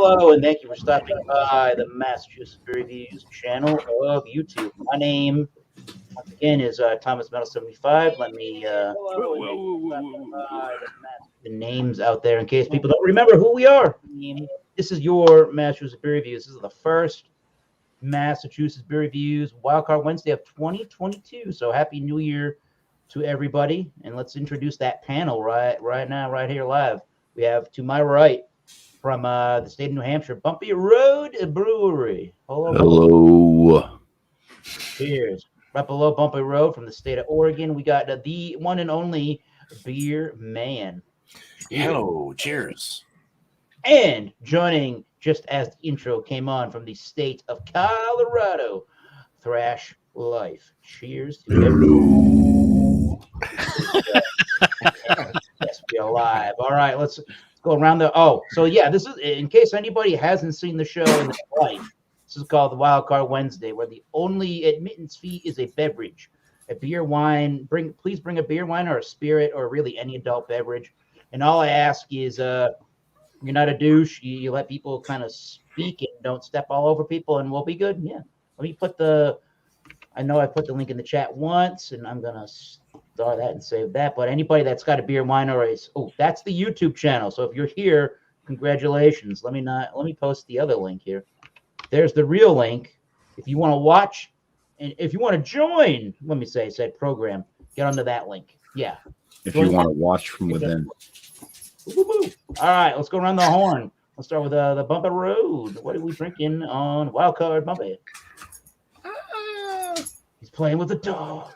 Hello, and thank you for stopping by the Massachusetts Reviews channel of YouTube. My name, once again, is Thomas Metal 75. Let me the names out there in case people don't remember who we are. This is your Massachusetts Beer Reviews. This is the first Massachusetts Beer Reviews Wildcard Wednesday of 2022. So happy New Year to everybody, and let's introduce that panel right now, right here live. We have to my right, from the state of New Hampshire, Bumpy Road Brewery. Hello. Cheers. Right below Bumpy Road, from the state of Oregon, we got the one and only Beer Man. Cheers. Hello. Cheers. And joining, just as the intro came on, from the state of Colorado, Thrash Life. Cheers to Hello. Yes, we're alive. All right, let's go around the. So this is in case anybody hasn't seen the show in their life. This is called the Wildcard Wednesday, where the only admittance fee is a beverage, a beer, wine. Please bring a beer, wine, or a spirit, or really any adult beverage. And all I ask is, you're not a douche. You let people kind of speak and don't step all over people, and we'll be good. Yeah. Let me put the. I know I put the link in the chat once, and I'm gonna star that and save that. But anybody that's got a beer, wine, or that's the YouTube channel. So if you're here, congratulations. Let me post the other link here. There's the real link. If you want to watch, and if you want to join, let me say said program, get onto that link. Yeah. If you want to watch from within. All right, let's go around the horn. Let's start with the Bumpy Road. What are we drinking on Wildcard Bumpy? He's playing with a dog.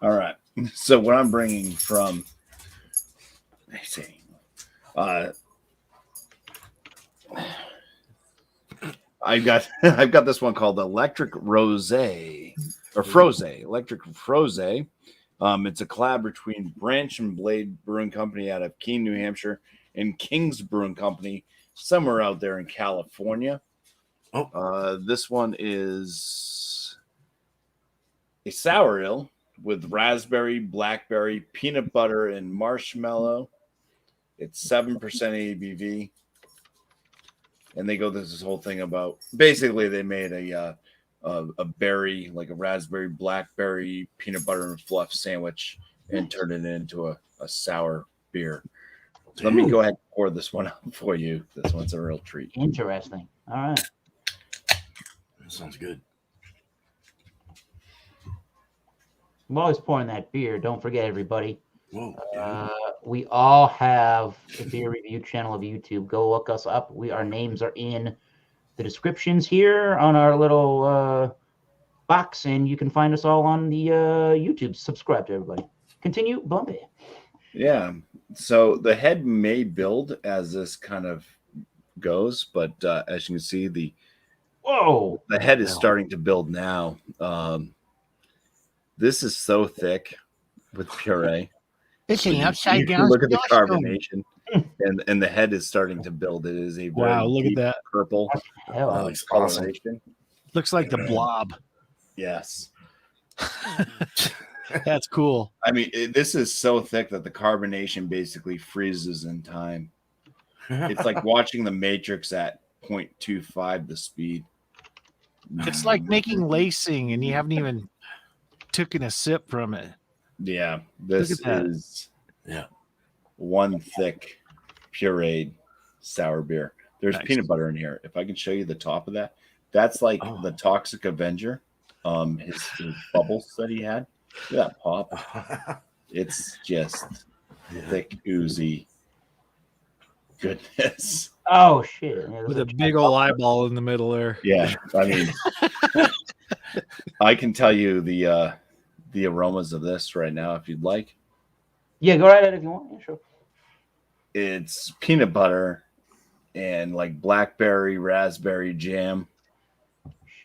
All right. So what I'm bringing from, let's see, I've got this one called Electric Rosé or Frosé, Electric Frosé. It's a collab between Branch and Blade Brewing Company out of Keene, New Hampshire, and King's Brewing Company somewhere out there in California. This one is a sour ale with raspberry, blackberry, peanut butter, and marshmallow. It's 7% ABV. And they go this whole thing about basically they made a berry, like a raspberry, blackberry, peanut butter, and fluff sandwich and turned it into a sour beer. So let me go ahead and pour this one out for you. This one's a real treat. Interesting. All right. That sounds good. I'm always pouring that beer. Don't forget, everybody. Whoa. We all have a beer review channel of YouTube. Go look us up. Our names are in the descriptions here on our little box, and you can find us all on the YouTube. Subscribe to everybody. Continue, Bumpy. Yeah. So the head may build as this kind of goes, but as you can see, the head is starting to build now. This is so thick with puree. It's an upside down. Look at the carbonation, and the head is starting to build. It is a very look at that purple coloration. Looks like the Blob. Yes, that's cool. I mean, this is so thick that the carbonation basically freezes in time. It's like watching the Matrix at 0.25 the speed. It's like making lacing, and you haven't even taken a sip from it. Yeah, this is one thick pureed sour beer. There's peanut butter in here. If I can show you the top of that, that's like the Toxic Avenger, his bubbles that he had. Look at that pop. It's just thick, oozy goodness. Oh shit! Yeah, with a big old eyeball in the middle there. Yeah, I mean, I can tell you the aromas of this right now if you'd like. Yeah, go right ahead if you want. Yeah, sure. It's peanut butter and like blackberry, raspberry jam.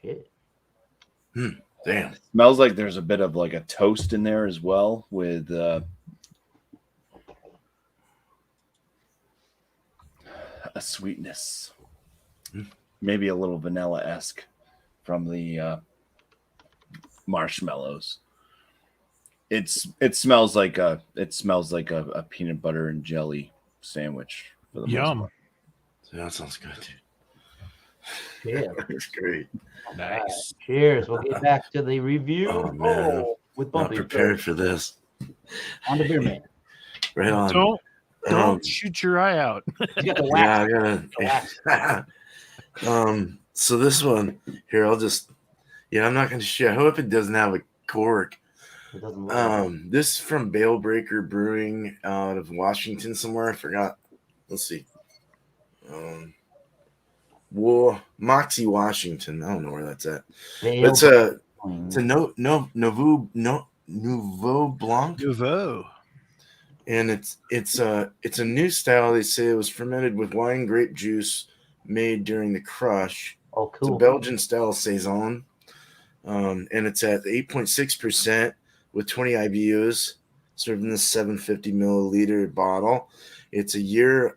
Shit. Damn. It smells like there's a bit of like a toast in there as well with a sweetness. Maybe a little vanilla-esque from the marshmallows. It smells like a peanut butter and jelly sandwich for the most part. That sounds good, dude. Yeah. That's great. Nice. Cheers. We'll get back to the review. Oh, man. With Not Bumpy. prepared for this. On the beer man. Right on. Don't shoot your eye out. He's got the Yeah, wax. I gotta. So this one here, I'm not gonna share. I hope it doesn't have a cork. It doesn't look This is from Bale Breaker Brewing out of Washington somewhere. I forgot. Let's see. Moxie, Washington. I don't know where that's at. But it's a Nouveau Blanc. Nouveau. And it's a new style. They say it was fermented with wine grape juice made during the crush. Oh, It's a cool. Belgian style saison, and it's at 8.6% with 20 IBUs, served in this 750 milliliter bottle. It's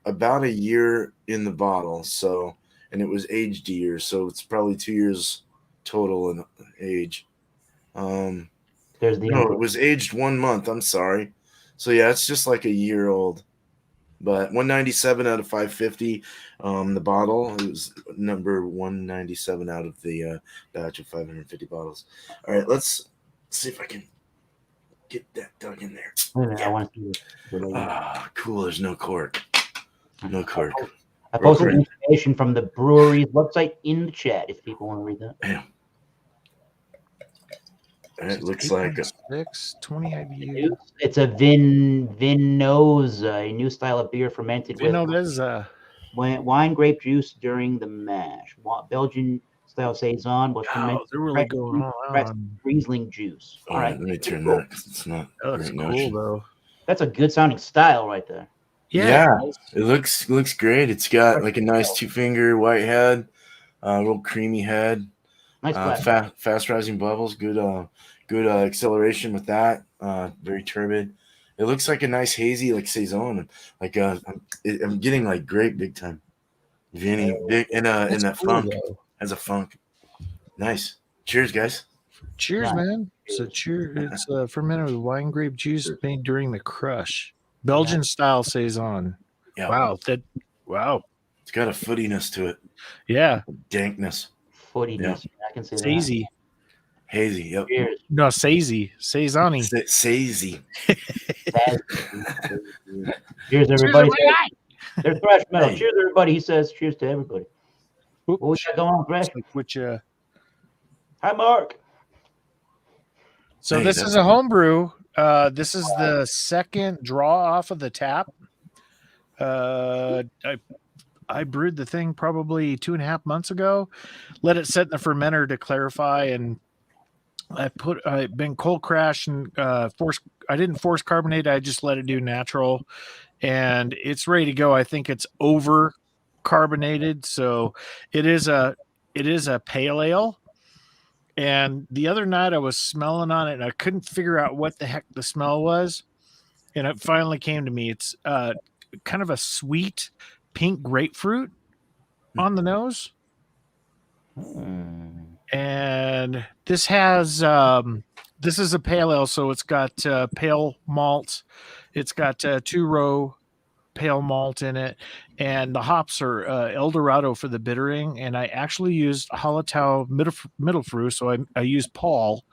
about a year in the bottle. So, and it was aged a year, so it's probably 2 years total in age. There's the No, it was aged 1 month. I'm sorry. So yeah, it's just like a year old, but 197 out of 550. The bottle, it was number 197 out of the batch of 550 bottles. All right, let's see if I can get that dug in there. Wait a minute, I want to see this. Ah, cool. There's no cork. No cork. I posted information from the brewery's website in the chat if people want to read that. Yeah. It looks like 20 IBU. It's a Vinosa, a new style of beer fermented with wine grape juice during the mash. Belgian style saison was fermented they're really with going on. Riesling juice. all right, let me turn that because it's not That looks very cool notion. though. That's a good sounding style right there. Yeah, it looks great. It's got like a nice 2-finger white head, real creamy head, Nice glass. fast rising bubbles, good acceleration with that. Very turbid. It looks like a nice hazy like saison. Like I'm getting like grape big time. Vinny big in that cool, funk though. as a funk. Nice. Cheers, guys. Cheers, man. So cheers. It's fermented with wine grape juice made during the crush. Belgian style saison. Yeah. Wow. It's got a footiness to it. Yeah. Dankness. Footiness. I can say that. Sazy. Hazy. Yep. Cheers. No, sazy. Saison-y. Sazy. Cheers, everybody. There's thrash metal. Hey. Cheers, everybody. He says cheers to everybody. What we got going on, Thrash? Which Hi, Mark. So Hey, this that's is a homebrew. This is the second draw off of the tap. I brewed the thing probably 2.5 months ago. Let it sit in the fermenter to clarify, and I've been cold crash and force. I didn't force carbonate. I just let it do natural, and it's ready to go. I think it's over carbonated, so it is a pale ale. And the other night I was smelling on it and I couldn't figure out what the heck the smell was. And it finally came to me. It's kind of a sweet pink grapefruit on the nose. And this has this is a pale ale, so it's got pale malt. It's got 2-row pale malt in it, and the hops are El Dorado for the bittering, and I actually used Hallertau Mittelfrüh, so I used Paul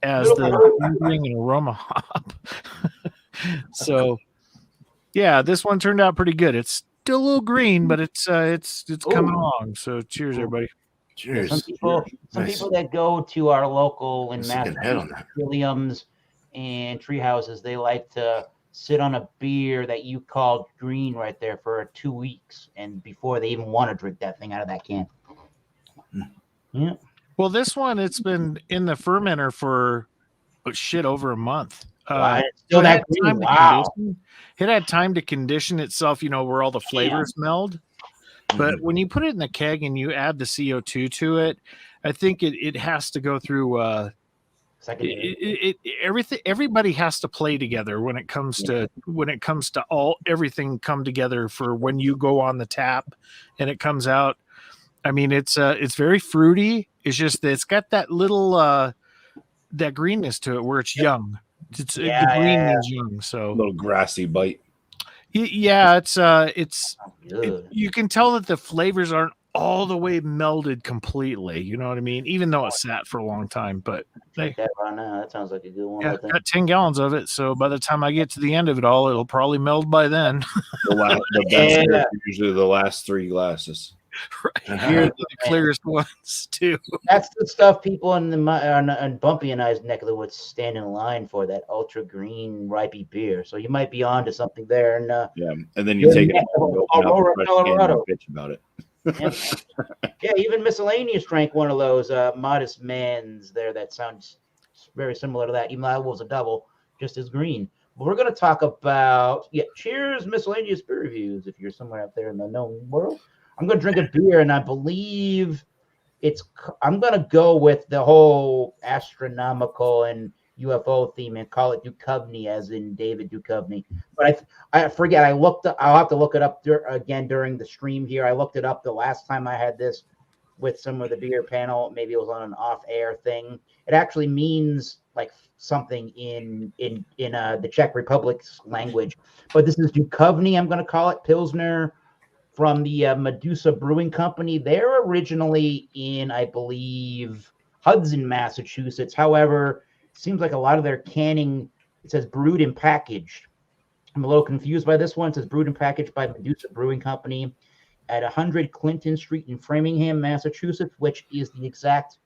as the bittering and aroma hop. So yeah, this one turned out pretty good. It's still a little green, but it's coming along. So cheers, everybody. Cheers. Some people that go to our local in Stick a head on that. Williams and tree houses, they like to sit on a beer that you called green right there for 2 weeks, and before they even want to drink that thing out of that can. Yeah. Well, this one, it's been in the fermenter for over a month. Wow, it's still that green. Wow. It had time to condition itself, where all the flavors meld. But when you put it in the keg and you add the CO2 to it, I think it has to go through everybody has to play together when it comes to everything come together for when you go on the tap and it comes out. I mean, it's very fruity. It's just that it's got that little that greenness to it where it's young. The green is young, so A little grassy bite. Yeah, it's Good. you can tell that the flavors aren't all the way melded completely. You know what I mean? Even though it sat for a long time, but Check that right now. That sounds like a good one. yeah, I I've think. got 10 gallons of it. So by the time I get to the end of it all, it'll probably meld by then. The best beer is usually the last 3 glasses. Right. Here's the clearest ones too. That's the stuff people in on Bumpy and I's neck of the woods stand in line for, that ultra green ripey beer. So you might be on to something there. And yeah, and then you take it home, Aurora, Colorado. Bitch about it. Yeah, even Miscellaneous drank one of those Modest Mans there. That sounds very similar to that. Even though that was a double, just as green. But we're going to talk about cheers, Miscellaneous beer reviews. If you're somewhere out there in the known world, I'm going to drink a beer, and I believe I'm going to go with the whole astronomical and UFO theme and call it Duchovny, as in David Duchovny. But I forget. I'll have to look it up again during the stream here. I looked it up the last time I had this with some of the beer panel. Maybe it was on an off-air thing. It actually means like something in the Czech Republic's language. But this is Duchovny. I'm going to call it Pilsner from the Medusa Brewing Company. They're originally in, I believe, Hudson, Massachusetts. However, it seems like a lot of their canning, it says brewed and packaged. I'm a little confused by this one. It says brewed and packaged by Medusa Brewing Company at 100 Clinton Street in Framingham, Massachusetts, which is the exact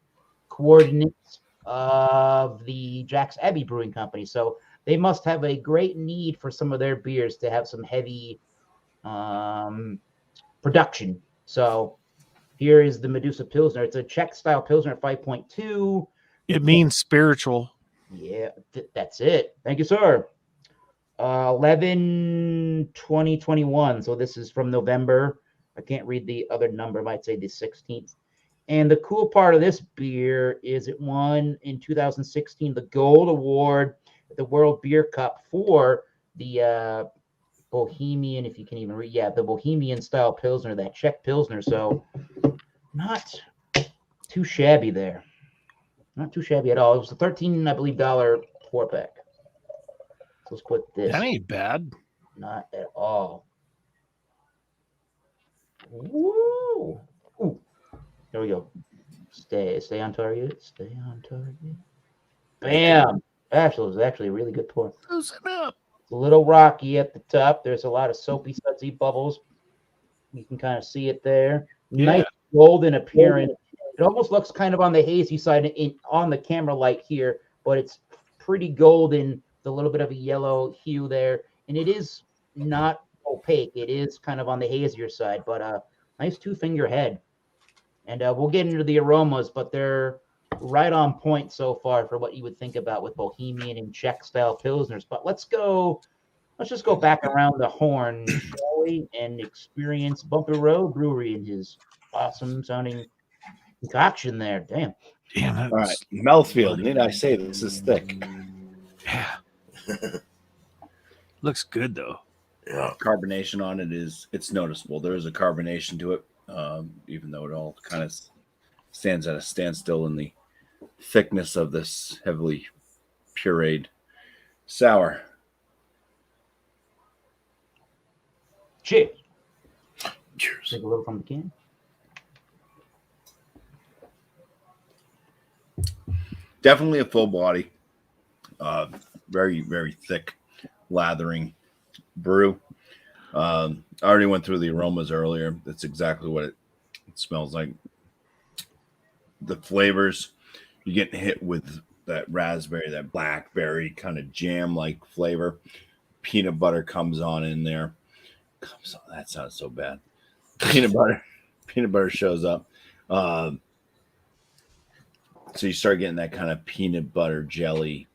coordinates of the Jack's Abbey Brewing Company. So they must have a great need for some of their beers to have some heavy production. So here is the Medusa Pilsner. It's a Czech style Pilsner at 5.2. It means spiritual. Yeah, that's it. Thank you, sir. 11/20/21. So this is from November. I can't read the other number. I might say the 16th. And the cool part of this beer is it won in 2016 the Gold Award at the World Beer Cup for the Bohemian, if you can even read, the Bohemian style Pilsner, that Czech Pilsner. So not too shabby there. Not too shabby at all. It was a $13, I believe, $4 pack. So let's put this. That ain't bad. Not at all. Woo! Ooh. There we go. Stay on target. Stay on target. Bam! That was actually a really good pour. Loosen up. It's a little rocky at the top. There's a lot of soapy, sudsy bubbles. You can kind of see it there. Yeah. Nice golden appearance. It almost looks kind of on the hazy side on the camera light here, but it's pretty golden, a little bit of a yellow hue there. And it is not opaque. It is kind of on the hazier side, but nice 2-finger head. And we'll get into the aromas, but they're right on point so far for what you would think about with Bohemian and Czech style Pilsners. But let's just go back around the horn, shall we, and experience Bumpy Road Brewery and his awesome sounding concoction there. Damn. Damn. All right, mouthfeel. Need I say this is thick? Yeah. Looks good though. Yeah. Carbonation on it's noticeable. There is a carbonation to it, even though it all kind of stands at a standstill in the thickness of this heavily pureed sour. Cheers. Cheers. Take a little from the can. Definitely a full body, very, very thick, lathering brew. I already went through the aromas earlier. That's exactly what it smells like. The flavors, you're getting hit with that raspberry, that blackberry kind of jam-like flavor. Peanut butter comes on in there. That sounds so bad. Peanut butter shows up. So you start getting that kind of peanut butter jelly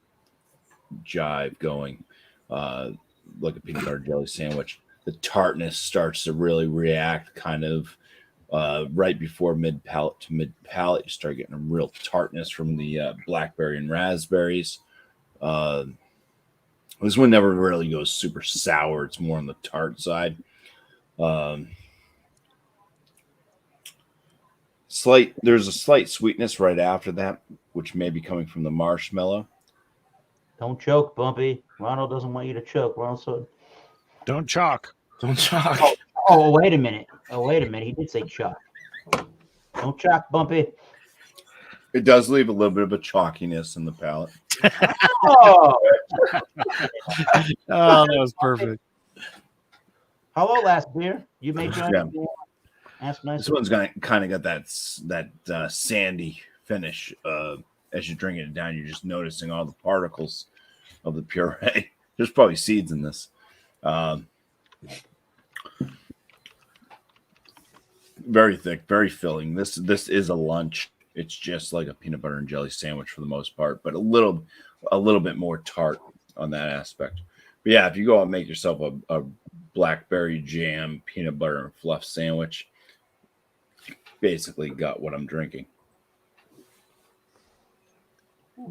jive going, like a peanut butter jelly sandwich. The tartness starts to really react kind of right before mid palate to mid palate. You start getting a real tartness from the blackberry and raspberries. This one never really goes super sour. It's more on the tart side. There's a slight sweetness right after that, which may be coming from the marshmallow. Don't choke, Bumpy. Ronald doesn't want you to choke. Ronald said, Don't chalk. Don't chalk. Oh, wait a minute. He did say chalk. Don't chalk, Bumpy. It does leave a little bit of a chalkiness in the palate. Oh, Oh, that was perfect. hello, last beer. You may join. Yeah. Ask nice. This one's kind of got that sandy finish. As you're drinking it down, you're just noticing all the particles of the puree. There's probably seeds in this. Very thick, very filling. This is a lunch. It's just like a peanut butter and jelly sandwich for the most part, but a little bit more tart on that aspect. But yeah, if you go out and make yourself a blackberry jam peanut butter and fluff sandwich, basically got what I'm drinking.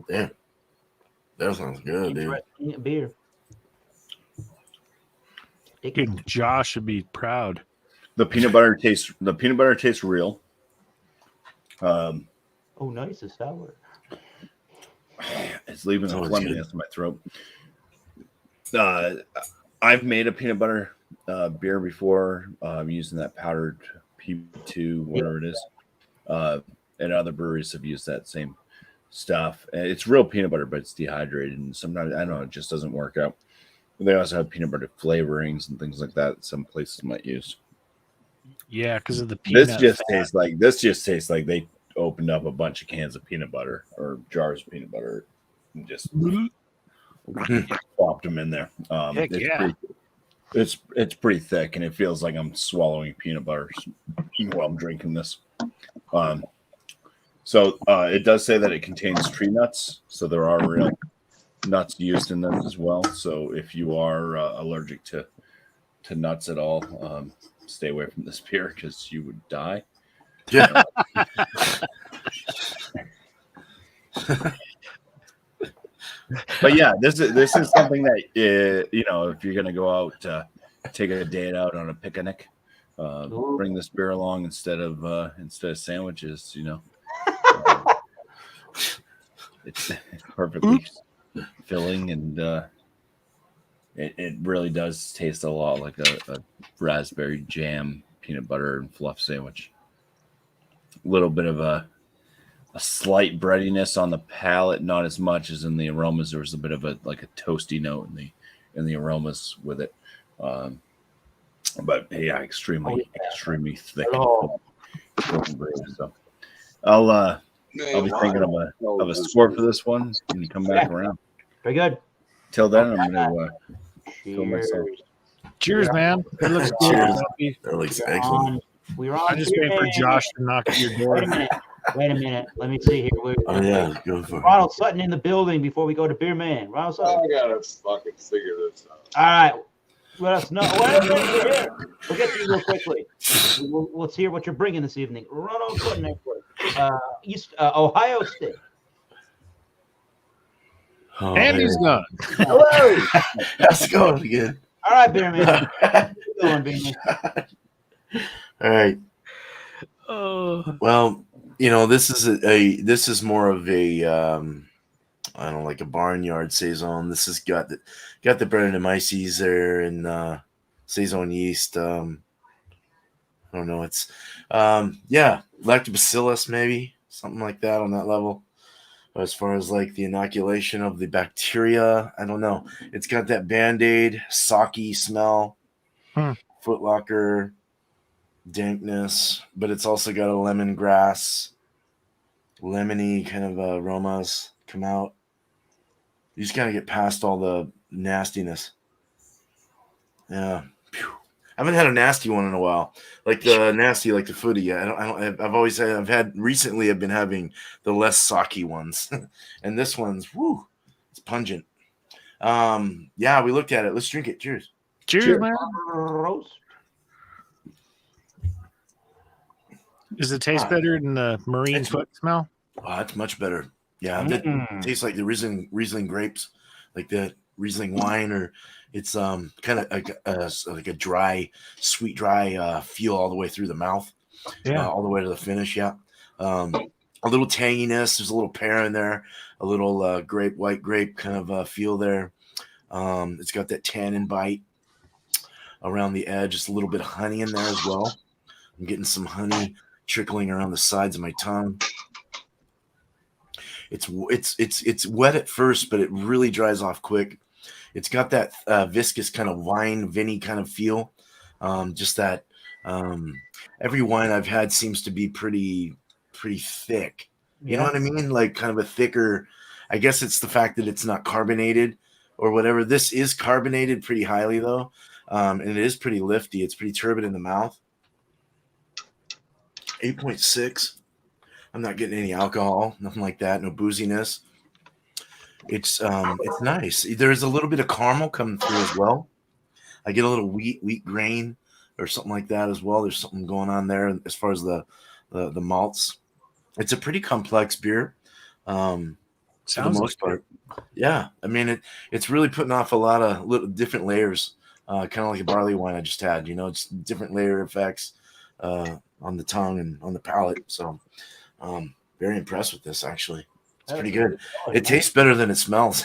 Damn. That sounds good, dude. Interesting beer. Dude, Josh should be proud. The peanut butter tastes real. Oh, nice. It's sour. It's leaving a Oh, it's cleanliness in my throat. I've made a peanut butter beer before using that powdered P2, whatever it is. And other breweries have used that same stuff. And it's real peanut butter, but it's dehydrated. And sometimes, I don't know, it just doesn't work out. They also have peanut butter flavorings and things like that some places might use. Yeah, because of the peanut. This just tastes like they opened up a bunch of cans of peanut butter or jars of peanut butter and just plopped them in there. Heck yeah. It's pretty thick, and it feels like I'm swallowing peanut butter while I'm drinking this. So it does say that it contains tree nuts, so there are real nuts used in this as well. So if you are allergic to nuts at all, stay away from this beer because you would die. Yeah. But yeah, this is something that if you're gonna go out, take a date out on a picnic, bring this beer along instead of sandwiches. It's perfectly filling, and it really does taste a lot like a raspberry jam peanut butter and fluff sandwich. A little bit of a slight breadiness on the palate, not as much as in the aromas. There was a bit of a toasty note in the aromas with it, but yeah, extremely thick. Oh. So I'll be thinking of a score for this one when you come back around. Very good. Till then, I'm gonna fill myself. Cheers, man. It looks good. Cheers. Bumpy. That looks excellent. We're on. I'm just waiting for Josh to knock at your door. Wait a minute. Let me see here. Oh yeah, go for it. Ronald Sutton in the building before we go to Beer Man. Ronald Sutton. I gotta fucking figure this out. All right. Let us know. We'll get to you real quickly. Let's hear what you're bringing this evening. Ronald Sutton, Ohio State. Oh, And he's man. gone. Hello. How's it going again? All right, Beer Man. How you doing, Beer Man? All right. Oh, Well, this is more of a I don't know, like a barnyard saison. This has got the Brettanomyces there and saison yeast. I don't know. It's lactobacillus maybe something like that on that level. As far as like the inoculation of the bacteria, I don't know. It's got that Band-Aid, socky smell, Foot Locker dankness, but it's also got a lemongrass, lemony kind of aromas come out. You just gotta get past all the nastiness. Yeah. Phew. I haven't had a nasty one in a while, like the nasty, like the footy. Recently I've been having the less socky ones, and this one's it's pungent. Yeah, we looked at it. Let's drink it. Cheers. cheers, man. Roast. Does it taste better than the marine foot smell? Wow, that's much better. Yeah, it tastes like the Riesling grapes, like the Riesling wine, or it's kind of like a dry, sweet, dry feel all the way through the mouth, all the way to the finish. Yeah, a little tanginess. There's a little pear in there, a little white grape kind of feel there. It's got that tannin bite. around the edge. Just a little bit of honey in there as well. I'm getting some honey trickling around the sides of my tongue. It's wet at first, but it really dries off quick. It's got that viscous kind of wine, vinny kind of feel. Just that every wine I've had seems to be pretty thick. You know what I mean? Like kind of a thicker. I guess it's the fact that it's not carbonated or whatever. This is carbonated pretty highly though, and it is pretty lifty. It's pretty turbid in the mouth. 8.6. I'm not getting any alcohol, nothing like that, no booziness. It's nice. There's a little bit of caramel coming through as well. I get a little wheat grain or something like that as well. There's something going on there as far as the malts. It's a pretty complex beer. For the most part. Yeah. I mean it's really putting off a lot of little different layers, kind of like a barley wine I just had, just different layer effects on the tongue and on the palate. So very impressed with this actually. It's pretty good. It tastes better than it smells.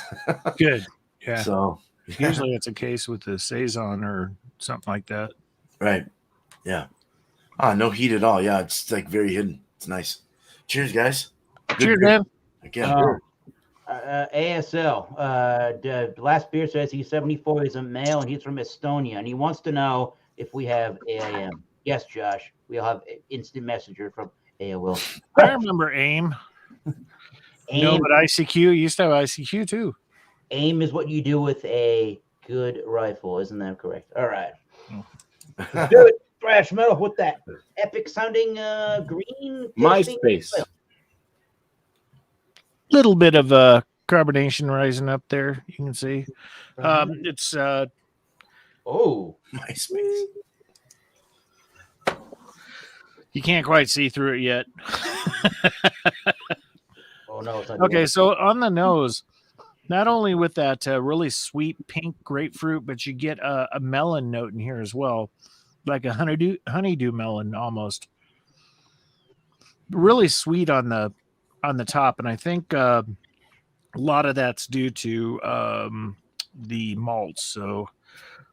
Good. Yeah. So usually it's a case with the Saison or something like that. Right. Yeah. No heat at all. Yeah, it's like very hidden. It's nice. Cheers, guys. Cheers, man. Again. ASL. The last beer says he's 74. He's a male and he's from Estonia, and he wants to know if we have AIM. Yes, Josh. We'll have instant messenger from AOL. I remember AIM. No, but ICQ used to have ICQ too. AIM is what you do with a good rifle, isn't that correct? All right. Do it, thrash metal with that epic sounding green. MySpace. Little bit of carbonation rising up there. You can see. It's MySpace. You can't quite see through it yet. Oh no! It's not Okay, so on the nose, not only with that really sweet pink grapefruit, but you get a melon note in here as well, like a honeydew melon almost. Really sweet on the top, and I think a lot of that's due to the malts. So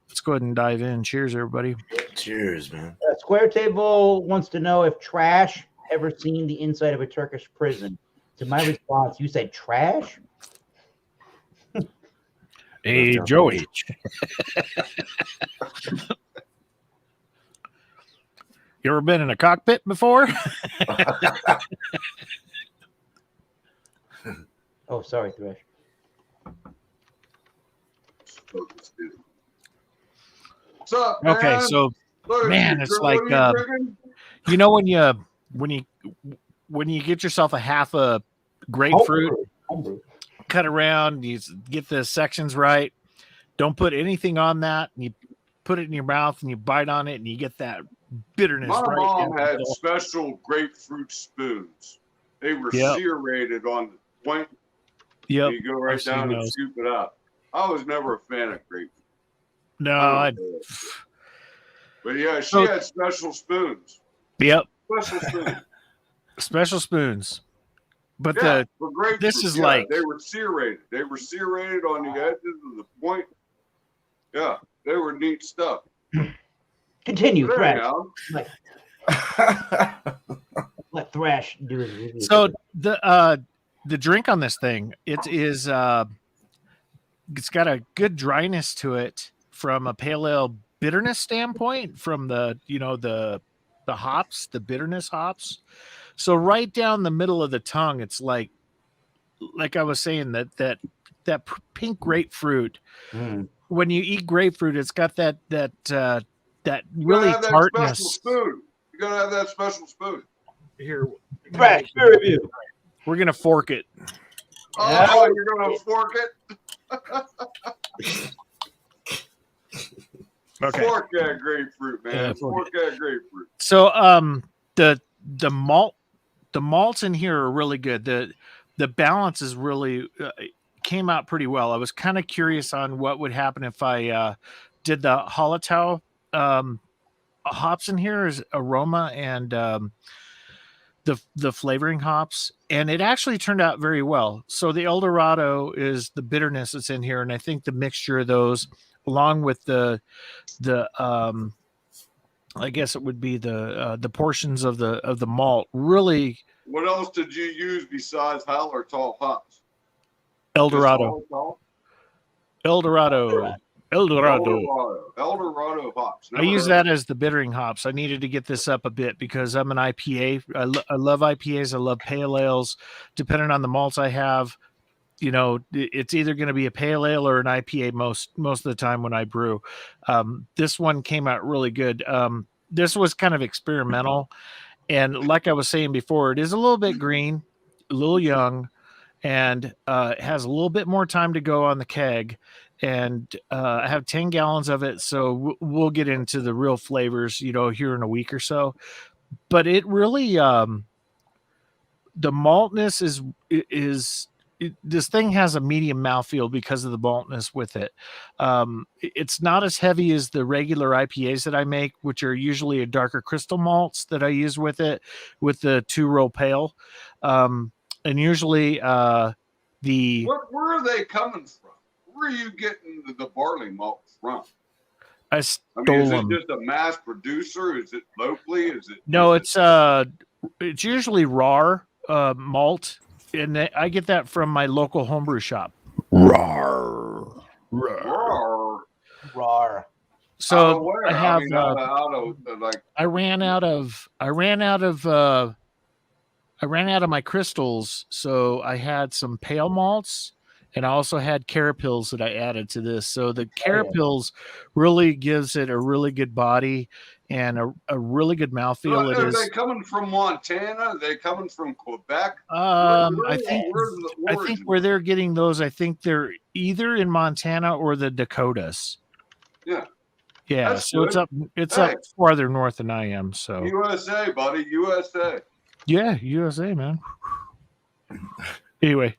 let's go ahead and dive in. Cheers, everybody. Cheers, man. Square Table wants to know if Trash ever seen the inside of a Turkish prison. To my response, you said trash? Hey, Joey. You ever been in a cockpit before? Oh, sorry, Thresh. What's up, man? Okay, so Look, man, it's like when you get yourself a half a grapefruit, Homebrew. cut around, you get the sections right. Don't put anything on that, and you put it in your mouth and you bite on it, and you get that bitterness. My right mom in had the special grapefruit spoons. They were Yep. serrated on the point. Yep. You go right I've seen down and those. scoop it out. I was never a fan of grapefruit. No, I don't know. But yeah, she had special spoons. yep, Special spoons. special spoons. But Yeah, for grapefruit. this is yeah, like- they were serrated. They were serrated on the edges of the point. Yeah, they were neat stuff. Continue, But Thrash. anyhow, Let Thrash do his review. so the drink on this thing, it is it's got a good dryness to it from a pale ale bitterness standpoint, from the the hops, the bitterness hops. So right down the middle of the tongue, it's like I was saying, that pink grapefruit. When you eat grapefruit, it's got that you really gotta have that tartness. special spoon. You gotta have that special spoon. Here, Thrash, your review. we're gonna fork it. Oh, you're gonna fork it? Okay. Fork that grapefruit, man. Yeah, fork that grapefruit. So the malts in here are really good. The balance is really came out pretty well. I was kind of curious on what would happen if I did the Hallertau hops in here as aroma and the flavoring hops, and it actually turned out very well. So the Eldorado is the bitterness that's in here, and I think the mixture of those along with the I guess it would be the portions of the malt. Really, What else did you use besides Hallertau hops? Eldorado, Just Hallertau? Eldorado. Eldorado hops. I use that as the bittering hops. I needed to get this up a bit because I'm an IPA. I love IPAs. I love pale ales. Depending on the malts I have, it's either going to be a pale ale or an IPA most of the time when I brew. This one came out really good. This was kind of experimental. And like I was saying before, it is a little bit green, a little young, and it has a little bit more time to go on the keg. And I have 10 gallons of it, so we'll get into the real flavors, here in a week or so. But it really, the maltness is this thing has a medium mouthfeel because of the maltness with it. It's not as heavy as the regular IPAs that I make, which are usually a darker crystal malts that I use with it, with the 2-row pale. And usually Where are they coming from? Where are you getting the barley malt from? I Is stole it them. just a mass producer? Is it locally? No, it's usually raw malt, and I get that from my local homebrew shop. Rawr. Rawr. So I have. I ran out of my crystals, so I had some pale malts, and I also had carapils that I added to this. So the carapils really gives it a really good body and a really good mouthfeel. Are they coming from Montana? Are they coming from Quebec? I think where they're getting those, I think they're either in Montana or the Dakotas. Yeah. Yeah, That's so good. it's up farther north than I am. So USA, buddy, USA. Yeah, USA, man. Anyway,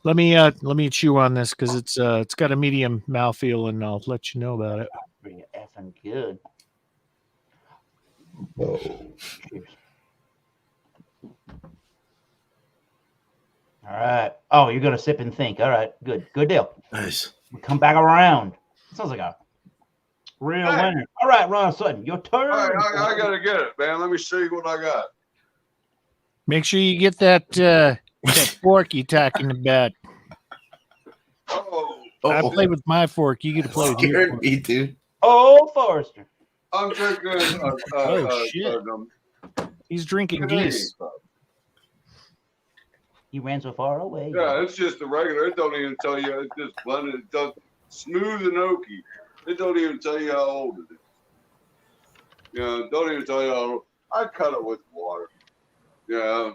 let me chew on this because it's got a medium mouthfeel, and I'll let you know about it. Pretty effing good. Oh, cheers. All right. Oh, you're gonna sip and think. All right, good deal. Nice. We come back around. Sounds like a real winner. All right, Ron Sutton, your turn. All right, I gotta get it, man. Let me show you what I got. Make sure you get that fork you talking about. I play with my fork. You get to play with your fork. Me, dude. Oh, Forrester. I'm drinking. Shit. He's drinking geese. He ran so far away. Yeah, it's just a regular. It don't even tell you. It's just blended. It does smooth and oaky. It don't even tell you how old it is. Yeah, don't even tell you how old. I cut it with water. Yeah,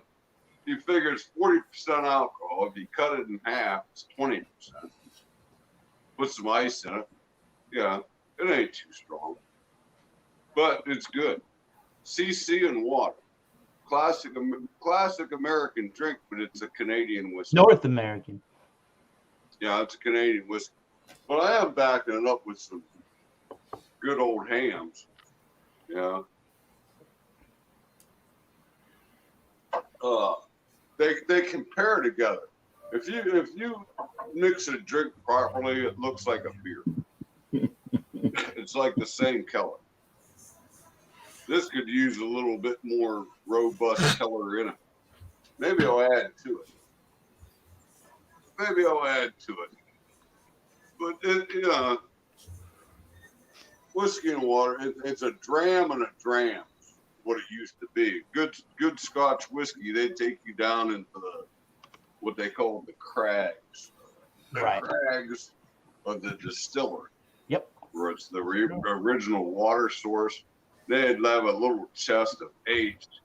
you figure it's 40% alcohol. If you cut it in half, it's 20%. Put some ice in it. Yeah, it ain't too strong, but it's good. CC and water. Classic American drink, but it's a Canadian whiskey. North American. Yeah, it's a Canadian whiskey. But I am backing it up with some good old hams. Yeah. They compare together. If you mix a drink properly, it looks like a beer. It's like the same color. This could use a little bit more robust color in it. Maybe I'll add to it. But whiskey and water. It's a dram and a dram. What it used to be. Good Scotch whiskey. They take you down into what they call the crags. The crags of the distillery. Yep. Where it's the original water source. They'd have a little chest of aged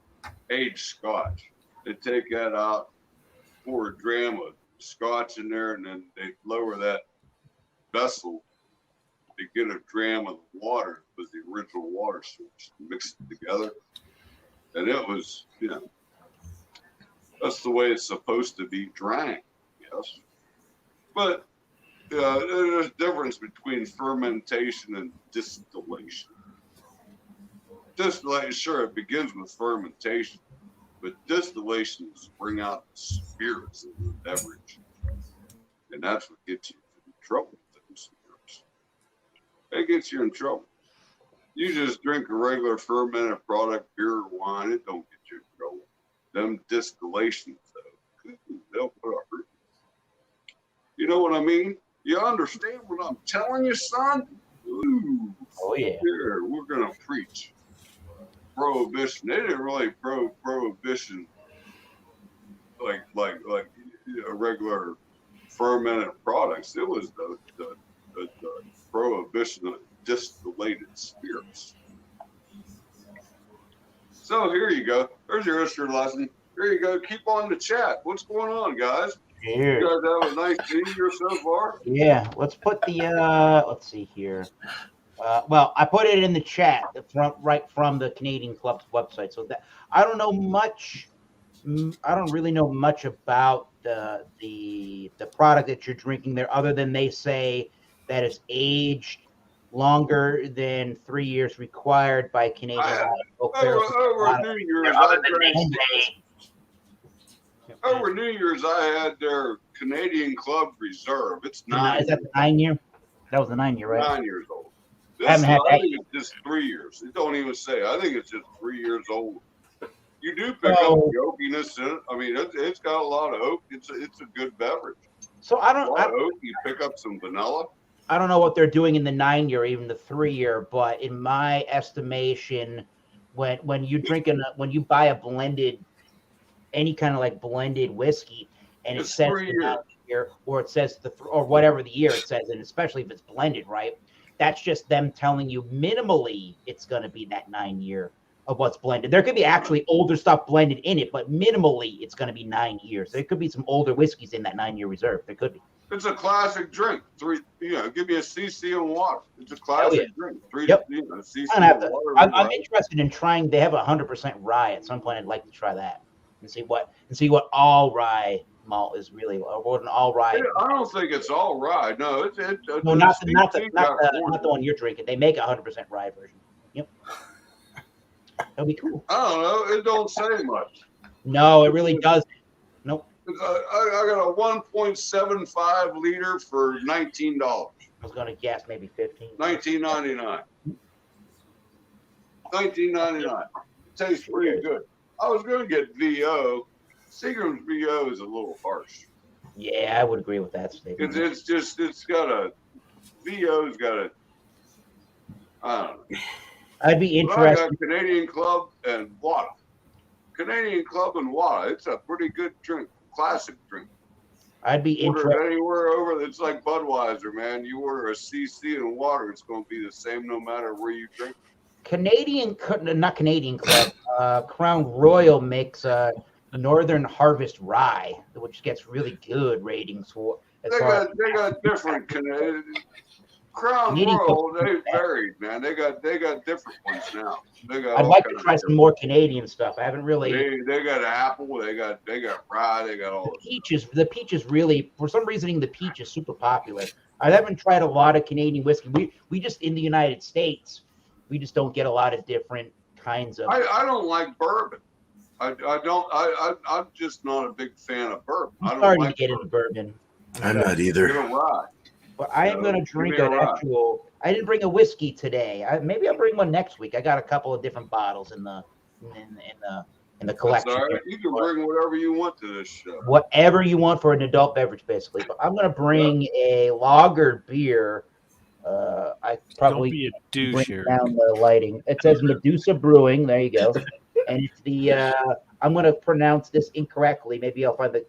Scotch. They take that out, pour a dram of Scotch in there, and then they lower that vessel to get a dram of water with the original water source, mix it together. And it was, that's the way it's supposed to be drank, yes. But there's a difference between fermentation and distillation. Distillation, sure, it begins with fermentation, but distillation is bring out the spirits of the beverage. And that's what gets you in trouble with those spirits. it gets you in trouble. You just drink a regular fermented product, beer or wine, it don't get you in trouble. Them distillations, though, they'll put up. You know what I mean? You understand what I'm telling you, son? Ooh, Oh yeah. here, we're gonna preach prohibition. They didn't really prohibition like regular fermented products. It was the prohibition of distillated spirits. So here you go. There's your history lesson. Here you go. Keep on the chat. What's going on, guys? Here. You guys have a nice New Year so far? Yeah. Let's put the let's see here. Well, I put it in the chat right from the Canadian Club's website. So that I don't know much. I don't really know much about the product that you're drinking there, other than they say that it's aged longer than 3 years required by Canadian law. Over New Year's, over New Year's, I had their Canadian Club Reserve. It's 9. Is that the 9 year? That was the 9 year, right? 9 years old. This I haven't had I that think it's just 3 years. It don't even say. I think it's just 3 years old. You do pick up the oakiness in it. I mean, it's got a lot of oak. It's a good beverage. So A lot of oak. You pick up some vanilla. I don't know what they're doing in the 9 year, even the 3 year, but in my estimation, when you buy a blended, any kind of like blended whiskey, and it says the 9 year, or it says or whatever the year it says, and especially if it's blended, right? That's just them telling you minimally it's going to be that 9 year of what's blended. There could be actually older stuff blended in it, but minimally it's going to be 9 years. There could be some older whiskeys in that 9 year reserve. There could be. It's a classic drink. Give me a CC and water. It's a classic drink. CC and water. I'm interested in trying. They have 100% rye at some point. I'd like to try that and see what all rye malt is really, or what an all rye. I don't think it's all rye. No, no, not the one you're drinking. They make 100% rye version. Yep, that'd be cool. I don't know. It don't say much. No, it really doesn't. Nope. I got a 1.75 liter for $19. I was going to guess maybe 15. $19.99. $19.99. Tastes pretty good. I was going to get VO. Seagram's VO is a little harsh. Yeah, I would agree with that statement. It's got a VO's got a. I don't know. I'd be interested. I got Canadian Club and water. Canadian Club and water. It's a pretty good drink. Classic drink. I'd be interested. Anywhere over, it's like Budweiser, man. You order a CC and water, it's going to be the same no matter where you drink. Not Canadian Club. Crown Royal makes Northern Harvest Rye, which gets really good ratings for. They got different Canadian. Crown Royal, they varied, man. They got different ones now. I'd like to try some more Canadian stuff. I haven't really. They got apple. They got rye. They got all the peaches. The peach is really, for some reason, the peach is super popular. I haven't tried a lot of Canadian whiskey. We just in the United States, we just don't get a lot of different kinds of. I don't like bourbon. I'm just not a big fan of bourbon. I'm starting to get into bourbon. I'm not either. But I am going to drink an actual. I didn't bring a whiskey today. Maybe I'll bring one next week. I got a couple of different bottles in the collection. That's all right. You can bring whatever you want to this show. Whatever you want for an adult beverage, basically. But I'm going to bring a lager beer. I probably don't be a douche here. Down the lighting. It says Medusa Brewing. There you go. And it's the. I'm going to pronounce this incorrectly. Maybe I'll find the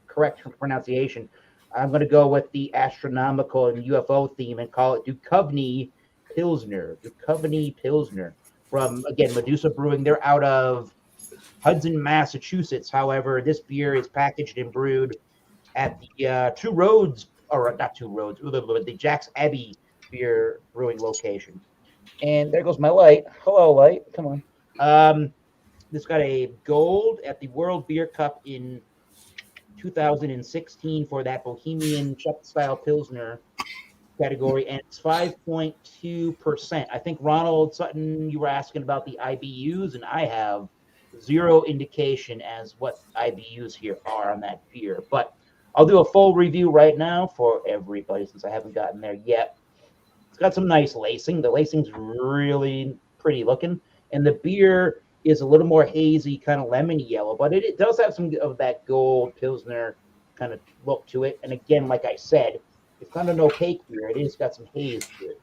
correct pronunciation. I'm going to go with the astronomical and UFO theme and call it Duchovny Pilsner. Duchovny Pilsner from, again, Medusa Brewing. They're out of Hudson, Massachusetts. However, this beer is packaged and brewed at the the Jack's Abbey beer brewing location. And there goes my light. Hello, light. Come on. This got a gold at the World Beer Cup in 2016 for that Bohemian Czech-style Pilsner category, and it's 5.2%. I think, Ronald Sutton, you were asking about the IBUs, and I have zero indication as what IBUs here are on that beer. But I'll do a full review right now for everybody since I haven't gotten there yet. It's got some nice lacing. The lacing's really pretty looking, and the beer is a little more hazy, kind of lemony yellow, but it does have some of that gold Pilsner kind of look to it. And again, like I said, it's not an opaque beer. It is got some haze to it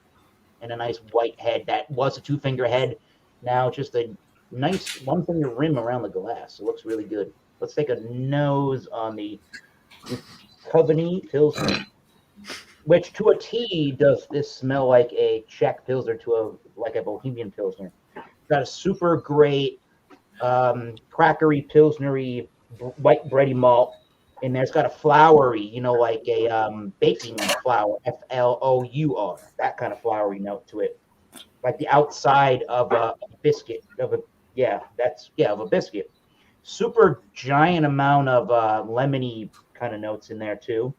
and a nice white head. That was a 2-finger head. Now just a nice 1-finger rim around the glass. It looks really good. Let's take a nose on the Coveney Pilsner, which to a T does this smell like a Czech Pilsner like a Bohemian Pilsner. Got a super great crackery Pilsnery white bready malt in there. It's got a floury, like a baking flour, Flour, that kind of floury note to it, like the outside of a biscuit of a biscuit. Super giant amount of lemony kind of notes in there too.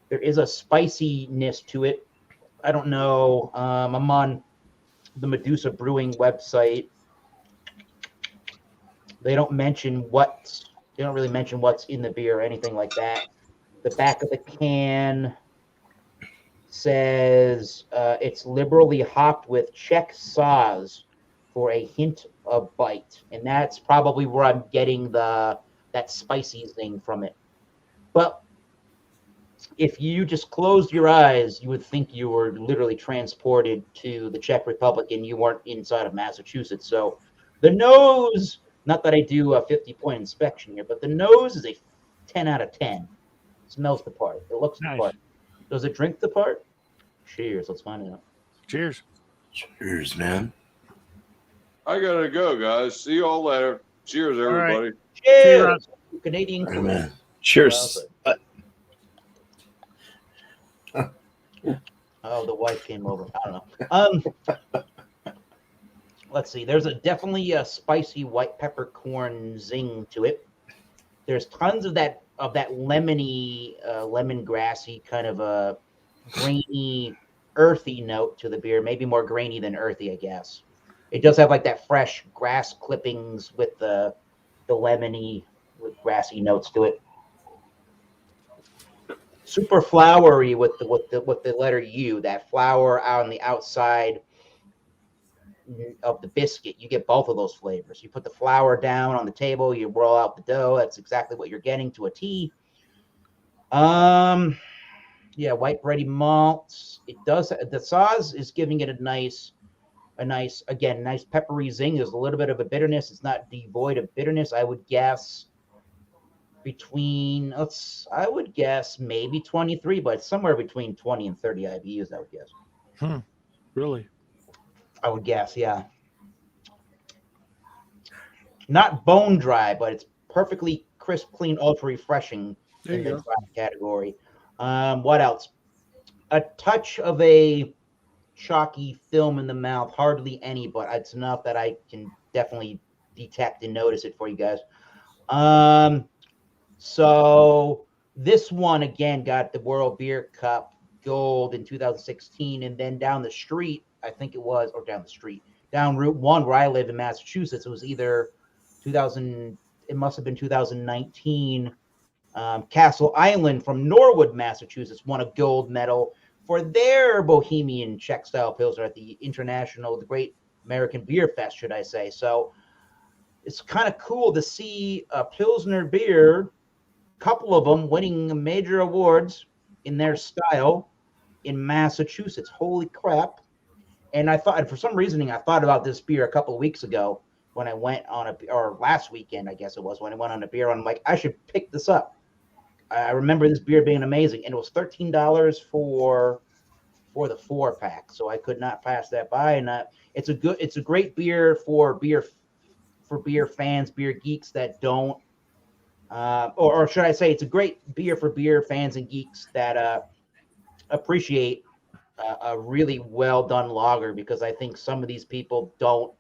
There is a spiciness to it. I don't know. I'm on the Medusa Brewing website. They don't really mention what's in the beer or anything like that. The back of the can says it's liberally hopped with Czech Saaz for a hint of bite, and that's probably where I'm getting that spicy thing from it. But if you just closed your eyes, you would think you were literally transported to the Czech Republic and you weren't inside of Massachusetts. So the nose, not that I do a 50-point inspection here, but the nose is a 10 out of 10. It smells the part. It looks the part. Does it drink the part? Cheers. Let's find out. Cheers. Cheers, man. I gotta go, guys. See you all later. Cheers, everybody. Right. Cheers. Canadian. Amen. Cheers. Oh, the wife came over. I don't know. Let's see. There's definitely a spicy white peppercorn zing to it. There's tons of that lemony, lemongrassy kind of a grainy, earthy note to the beer. Maybe more grainy than earthy, I guess. It does have like that fresh grass clippings with the lemony, with grassy notes to it. Super flowery with the letter U. That flour on the outside of the biscuit. You get both of those flavors. You put the flour down on the table, you roll out the dough. That's exactly what you're getting to a T. White bready malts. It does. The Saaz is giving it a nice peppery zing. There's a little bit of a bitterness. It's not devoid of bitterness. I would guess maybe 23, but somewhere between 20 and 30 IBUs, I would guess. Really? I would guess, yeah. Not bone dry, but it's perfectly crisp, clean, ultra refreshing in the dry category. What else? A touch of a chalky film in the mouth, hardly any, but it's enough that I can definitely detect and notice it for you guys. So this one again got the World Beer Cup gold in 2016, and then down the street, I think it was, or down Route 1 where I live in Massachusetts, it was either 2000, it must have been 2019. Castle Island from Norwood, Massachusetts, won a gold medal for their Bohemian Czech style Pilsner at the Great American Beer Fest, should I say. So it's kind of cool to see a Pilsner beer, couple of them winning major awards in their style in Massachusetts. Holy crap. And I thought, for some reasoning, I thought about this beer a couple of weeks ago when I went on or last weekend, I guess it was, when I went on a beer run. I'm like, I should pick this up. I remember this beer being amazing, and it was $13 for the 4-pack, so I could not pass that by. And it's a great beer for beer fans, beer geeks that don't, or should I say, it's a great beer for beer fans and geeks that appreciate a really well done lager, because I think some of these people don't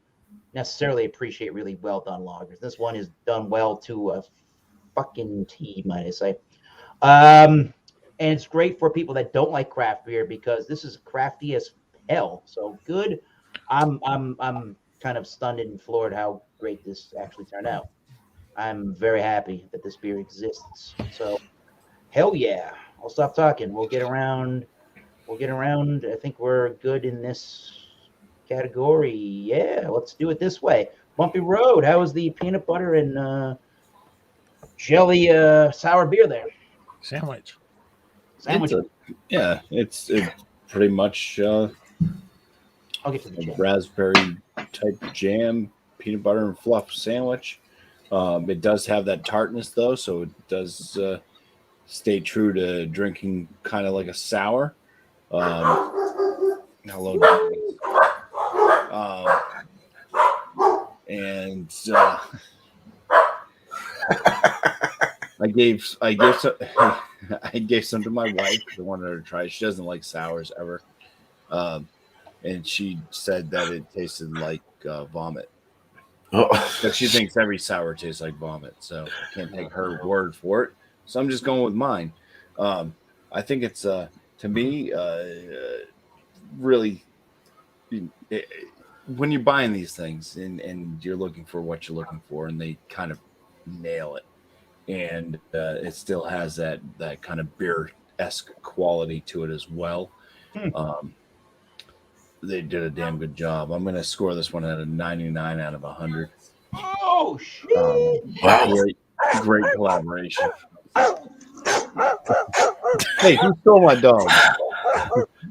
necessarily appreciate really well done lagers. This one is done well to a fucking T, might I say. And it's great for people that don't like craft beer, because this is crafty as hell. So good. I'm kind of stunned and floored how great this actually turned out. I'm very happy that this beer exists. So hell yeah. I'll stop talking. We'll get around we'll get around. I think we're good in this category. Yeah, let's do it this way. Bumpy Road, how is the peanut butter and jelly sour beer there? Sandwich. Sandwich. It's pretty much I'll get to the a jam. raspberry type jam, peanut butter and fluff sandwich. It does have that tartness though, so it does stay true to drinking kind of like a sour. Hello, dogs. And I gave some I gave some to my wife because I wanted her to try. She doesn't like sours ever, and she said that it tasted like vomit. Oh. But she thinks every sour tastes like vomit, so I can't take her word for it. So I'm just going with mine. I think it's to me really when you're buying these things and you're looking for what you're looking for, and they kind of nail it, and it still has that kind of beer-esque quality to it as well. They did a damn good job. I'm going to score this one at a 99 out of 100. Oh shit! Wow. Great collaboration. Hey, who stole my dog?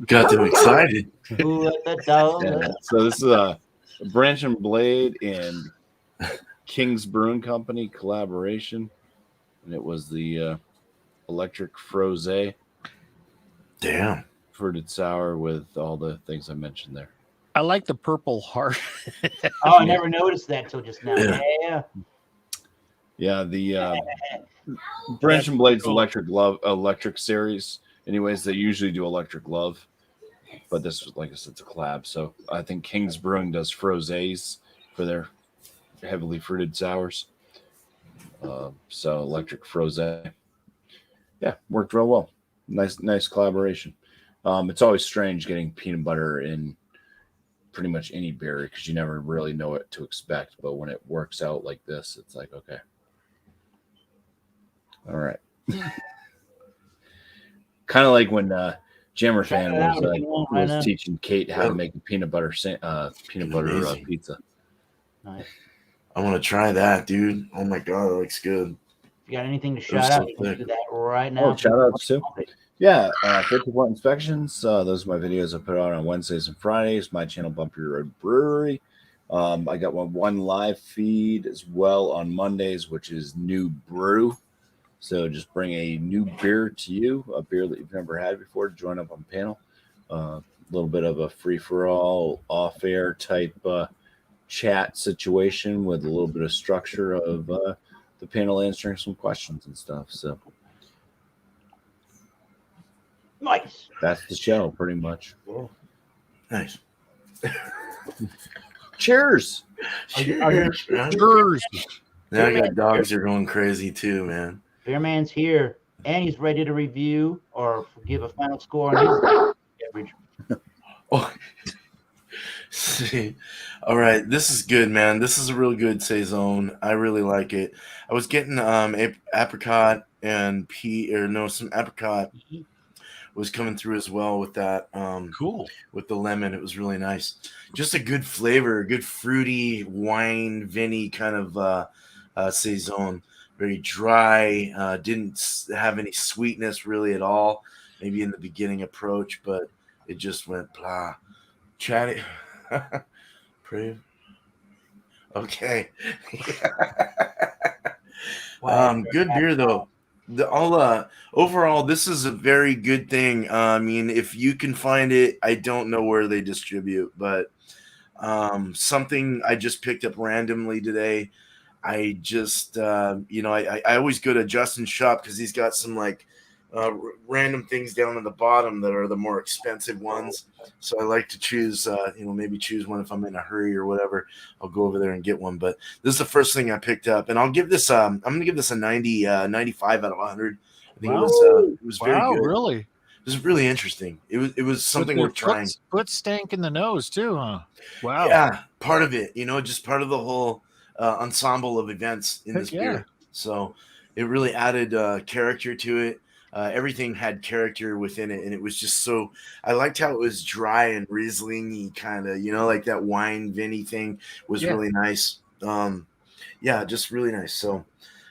Got them excited. Who let the dog? Yeah, so this is Branch and Blade and King's Brewing Company collaboration, and it was the Electric Frosé Damn. fruited sour with all the things I mentioned there. I like the purple heart. Oh, I never noticed that till just now. Yeah. Yeah, the Branch and Blade's electric series. Anyways, they usually do electric love, but this was, like I said, it's a collab. So I think King's Brewing does frosés for their heavily fruited sours. So electric frosé, yeah, worked real well. Nice collaboration. It's always strange getting peanut butter in pretty much any beer because you never really know what to expect. But when it works out like this, it's like, okay. All right. Kind of like when Jammer Fan was teaching Kate how to make a peanut butter pizza. Nice. I want to try that, dude. Oh my god, that looks good. If you got anything to shout out, you can do that right now. Oh, shout outs too. Yeah, 50-point inspections. Those are my videos I put out on Wednesdays and Fridays. My channel, Bumpy Road Brewery. I got one live feed as well on Mondays, which is New Brew. So just bring a new beer to you, a beer that you've never had before, to join up on the panel. A little bit of a free-for-all, off-air type chat situation with a little bit of structure of the panel answering some questions and stuff. So Nice. that's the show, pretty much. Nice. Cheers. Cheers, man. Cheers. Now I got dogs that are going crazy too, man. Beerman's here, and he's ready to review or give a final score on his beverage. Oh. See, all right, this is good, man. This is a real good saison. I really like it. I was getting apricot and some apricot was coming through as well with that. Cool. With the lemon, it was really nice. Just a good flavor, a good fruity wine, vinny kind of saison. Very dry. Didn't have any sweetness really at all. Maybe in the beginning approach, but it just went blah. Chatty. Pretty. Okay. Good beer though. Overall, this is a very good thing. I mean, if you can find it, I don't know where they distribute, but something I just picked up randomly today. I just, I always go to Justin's shop because he's got some like random things down at the bottom that are the more expensive ones. So I like to choose, maybe choose one if I'm in a hurry or whatever. I'll go over there and get one. But this is the first thing I picked up, and I'll give this. I'm going to give this a 95 out of 100. I think it was very good. Really? It was really interesting. It was something worth trying. Foot stank in the nose too, huh? Wow. Yeah, part of it. Just part of the whole ensemble of events in this beer. So it really added character to it. everything had character within it, and it was just so. I liked how it was dry and Riesling-y kind of, like that wine vinny thing was really nice. Yeah, just really nice. So,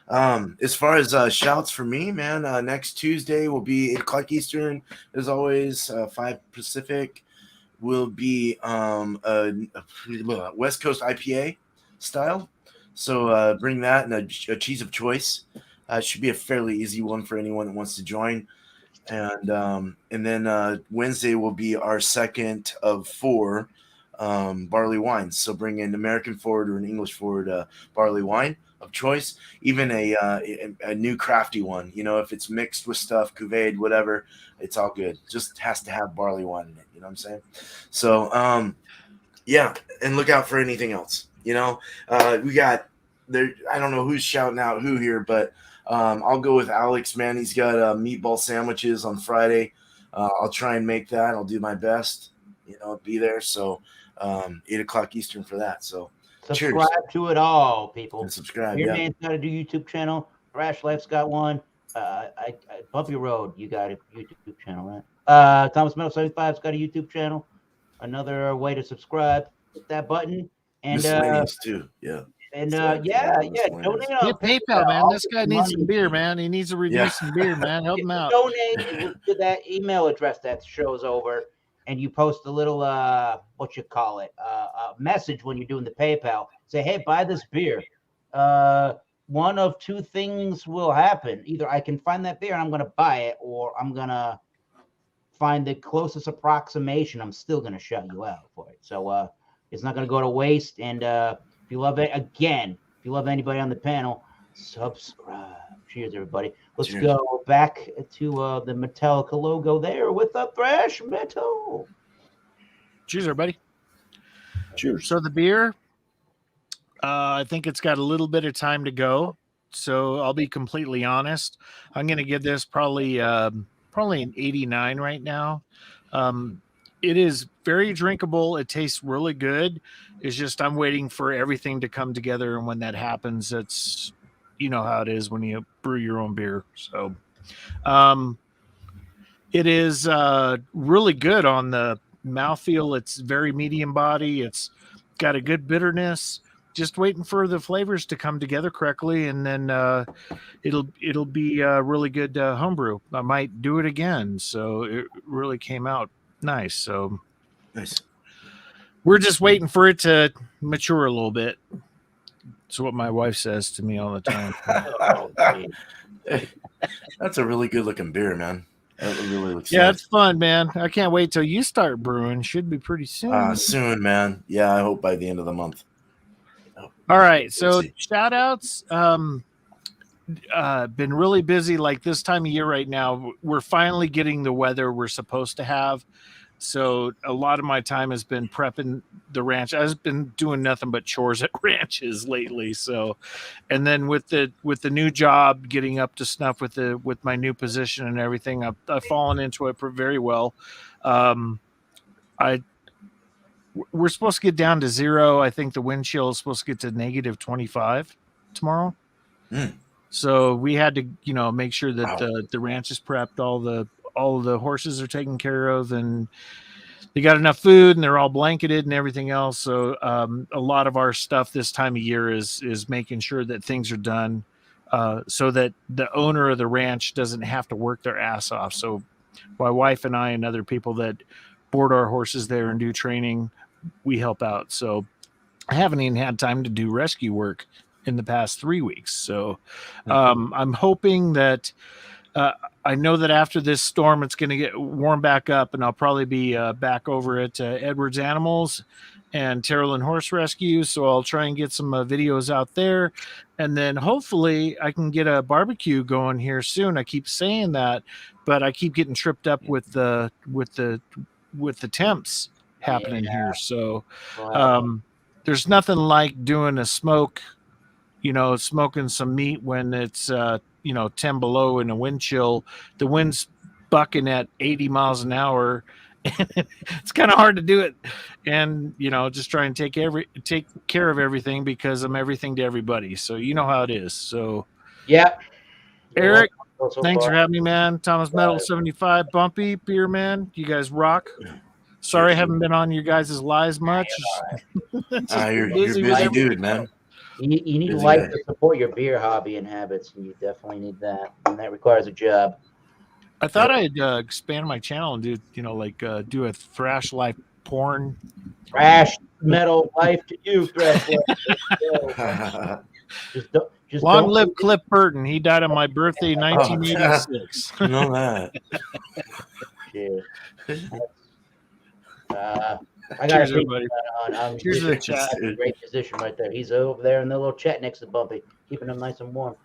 as far as shouts for me, man, next Tuesday will be 8:00 Eastern, as always, 5 Pacific. Will be a West Coast IPA style. So bring that and a cheese of choice. Should be a fairly easy one for anyone that wants to join. And then Wednesday will be our second of 4 barley wines. So bring an American forward or an English forward barley wine of choice, even a new crafty one. If it's mixed with stuff, cuvée, whatever, it's all good. Just has to have barley wine in it. You know what I'm saying? So yeah, and look out for anything else. We got there. I don't know who's shouting out who here, but I'll go with Alex, man. He's got meatball sandwiches on Friday. I'll try and make that. I'll do my best, be there. So 8:00 Eastern for that. So subscribe to it all, people. And subscribe. Your man's got a YouTube channel. Thrash Life's got one. Bumpy Road, you got a YouTube channel, right? Thomas Metal 75's got a YouTube channel. Another way to subscribe. Hit that button. And miscellaneous too. Yeah. And donate on PayPal, man. This guy needs some beer, man. He needs to review some beer, man. Help him out. Donate to that email address that shows over, and you post a little a message when you're doing the PayPal. Say, hey, buy this beer. One of two things will happen. Either I can find that beer and I'm going to buy it, or I'm going to find the closest approximation. I'm still going to shout you out for it. So it's not going to go to waste. And if you love it, again, if you love anybody on the panel, subscribe. Cheers, everybody. Let's go back to the Metallica logo there with the thrash metal. Cheers, everybody. Cheers. So the beer, I think it's got a little bit of time to go. So I'll be completely honest. I'm going to give this probably an 89 right now. It is very drinkable. It tastes really good. It's just I'm waiting for everything to come together, and when that happens, it's how it is when you brew your own beer. So it is really good on the mouthfeel. It's very medium body. It's got a good bitterness. Just waiting for the flavors to come together correctly, and then it'll be a really good homebrew. I might do it again. So it really came out nice. So nice. We're just waiting for it to mature a little bit. That's what my wife says to me all the time. That's a really good looking beer, man. That really looks nice. It's fun, man. I can't wait till you start brewing. Should be pretty soon. Soon, man. Yeah, I hope by the end of the month. All right. So shout outs. Been really busy like this time of year right now. We're finally getting the weather we're supposed to have. So a lot of my time has been prepping the ranch. I've been doing nothing but chores at ranches lately. So, and then with the new job, getting up to snuff with my new position and everything, I've fallen into it very well. We're supposed to get down to 0. I think the wind chill is supposed to get to -25 tomorrow. So we had to, make sure that the ranch is prepped. All the horses are taken care of, and they got enough food, and they're all blanketed and everything else. So a lot of our stuff this time of year is making sure that things are done so that the owner of the ranch doesn't have to work their ass off. So my wife and I and other people that board our horses there and do training, we help out. So I haven't even had time to do rescue work in the past 3 weeks. So I'm hoping that I know that after this storm, it's going to get warm back up, and I'll probably be back over at Edwards Animals and Terrell Horse Rescue. So I'll try and get some videos out there, and then hopefully I can get a barbecue going here soon. I keep saying that, but I keep getting tripped up with the temps happening here. So there's nothing like doing a smoke, smoking some meat when it's 10 below in a wind chill. The wind's bucking at 80 miles an hour. It's kind of hard to do it, and just try and take care of everything, because I'm everything to everybody. So you know how it is. So yeah, Eric, so Thanks far? for having me, man. Thomas Metal 75, Bumpy, Beer Man. You guys rock. Sorry I haven't been on your guys' lives much. You're a Busy busy with dude, man. You need Busy life guy. to support your beer hobby and habits, and you definitely need that. And that requires a job. I thought I'd expand my channel and do, do a thrash life porn. Thrash metal life to you, thrash life. Just Long don't live Cliff Burton. He died on my birthday, 1986. You know that. Cheers. I got Cheers, a everybody. Cheers to the chat. That's a great position right there. He's over there in the little chat next to Bumpy, keeping him nice and warm.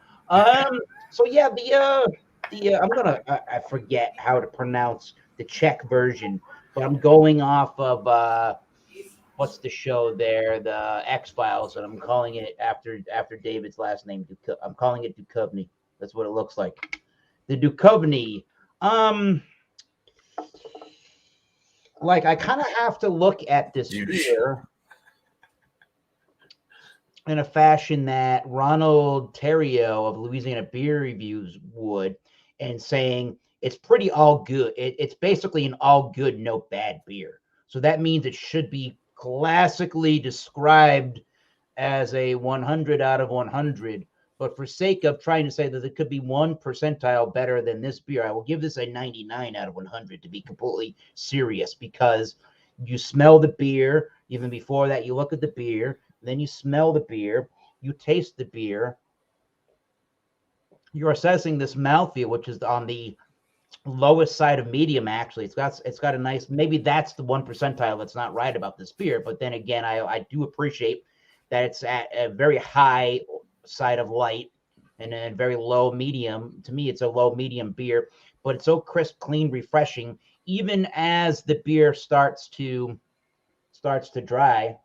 So yeah, I'm gonna I forget how to pronounce the Czech version, but I'm going off of what's the show there, the X-Files, and I'm calling it after David's last name. I'm calling it Duchovny. That's what it looks like. The Duchovny. Like, I kind of have to look at this beer in a fashion that Ronald Theriot of Louisiana Beer Reviews would, and saying it's pretty all good. It's basically an all good, no bad beer. So that means it should be classically described as a 100 out of 100. But for sake of trying to say that it could be 1 percentile better than this beer, I will give this a 99 out of 100 to be completely serious, because you smell the beer. Even before that, you look at the beer, then you smell the beer, you taste the beer. You're assessing this mouthfeel, which is on the lowest side of medium. Actually, it's got a nice, maybe that's the 1 percentile that's not right about this beer. But then again, I do appreciate that it's at a very high side of light and a very low medium. To me, it's a low medium beer, but it's so crisp, clean, refreshing. Even as the beer starts to dry,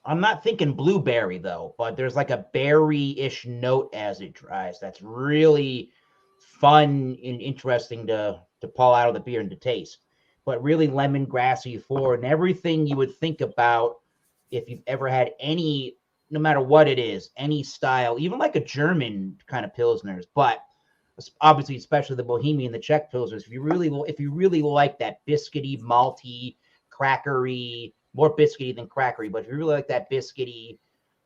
I'm not thinking blueberry though, but there's like a berry-ish note as it dries. That's really fun and interesting to pull out of the beer and to taste. But really lemongrassy forward, and everything you would think about if you've ever had any, no matter what it is, any style, even like a German kind of Pilsners, but obviously, especially the Bohemian, the Czech Pilsners, if you really like that biscuity, malty, crackery, more biscuity than crackery, but if you really like that biscuity,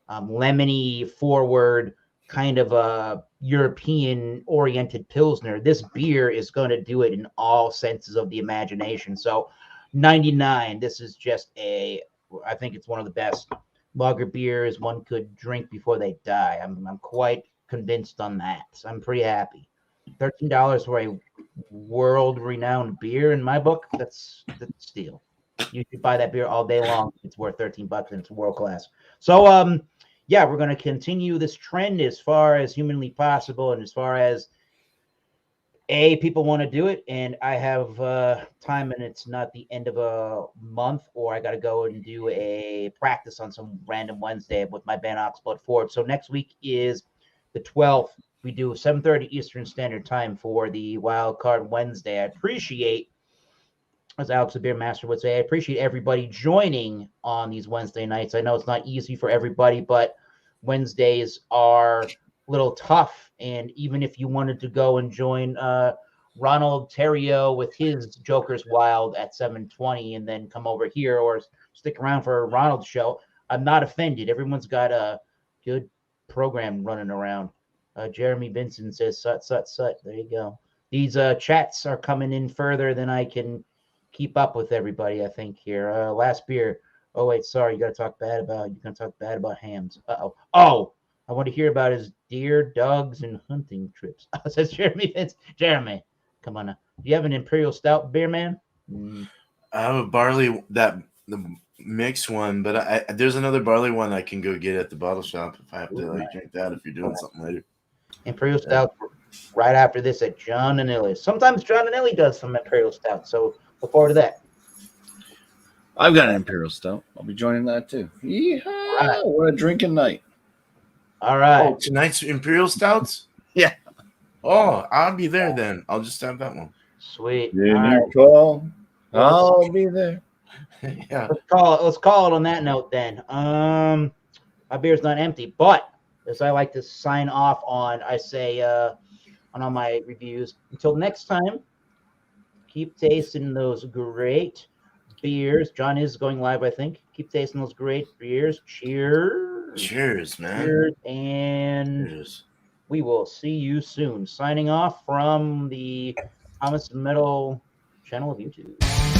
lemony forward kind of a European oriented Pilsner, this beer is going to do it in all senses of the imagination. So 99, this is just I think it's one of the best lager beers one could drink before they die. I'm quite convinced on that. So I'm pretty happy. $13 for a world-renowned beer in my book, that's a steal. You should buy that beer all day long. It's worth $13 and it's world class. So yeah, we're going to continue this trend as far as humanly possible, and as far as people want to do it, and I have time, and it's not the end of a month, or I got to go and do a practice on some random Wednesday with my band Oxblood Ford. So next week is the 12th. We do 7:30 Eastern Standard Time for the Wild Card Wednesday. I appreciate, as Alex the Beer Master would say, I appreciate everybody joining on these Wednesday nights. I know it's not easy for everybody, but Wednesdays are a little tough. And even if you wanted to go and join Ronald Theriot with his Joker's Wild at 7:20 and then come over here, or stick around for Ronald's show, I'm not offended. Everyone's got a good program running around. Jeremy Vincent says, "Sut, sut, sut." There you go. These chats are coming in further than I can keep up with everybody, I think, here. Last beer. Oh, wait, sorry. You're going to talk bad about hams. Uh-oh. Oh, I want to hear about his deer, dogs, and hunting trips. Says Jeremy Vince. Jeremy, come on now. Do you have an Imperial Stout beer, man? I have a barley, the mixed one, but there's another barley one I can go get at the bottle shop if I have to drink that if you're doing something later. Imperial Stout right after this at John and Illy. Sometimes John and Illy does some Imperial Stout, so look forward to that. I've got an Imperial Stout. I'll be joining that too. Yeehaw! Right. What a drinking night. All right. Oh, tonight's Imperial Stouts? Yeah. Oh, I'll be there then. I'll just have that one. Sweet. Call. I'll be there. Yeah. Let's call it on that note then. My beer's not empty, but as I like to sign off on, I say on all my reviews. Until next time, keep tasting those great beers. John is going live, I think. Keep tasting those great beers. Cheers. Cheers, man. Cheers. And Cheers. we will see you soon. Signing off from the Thomas Metal channel of YouTube.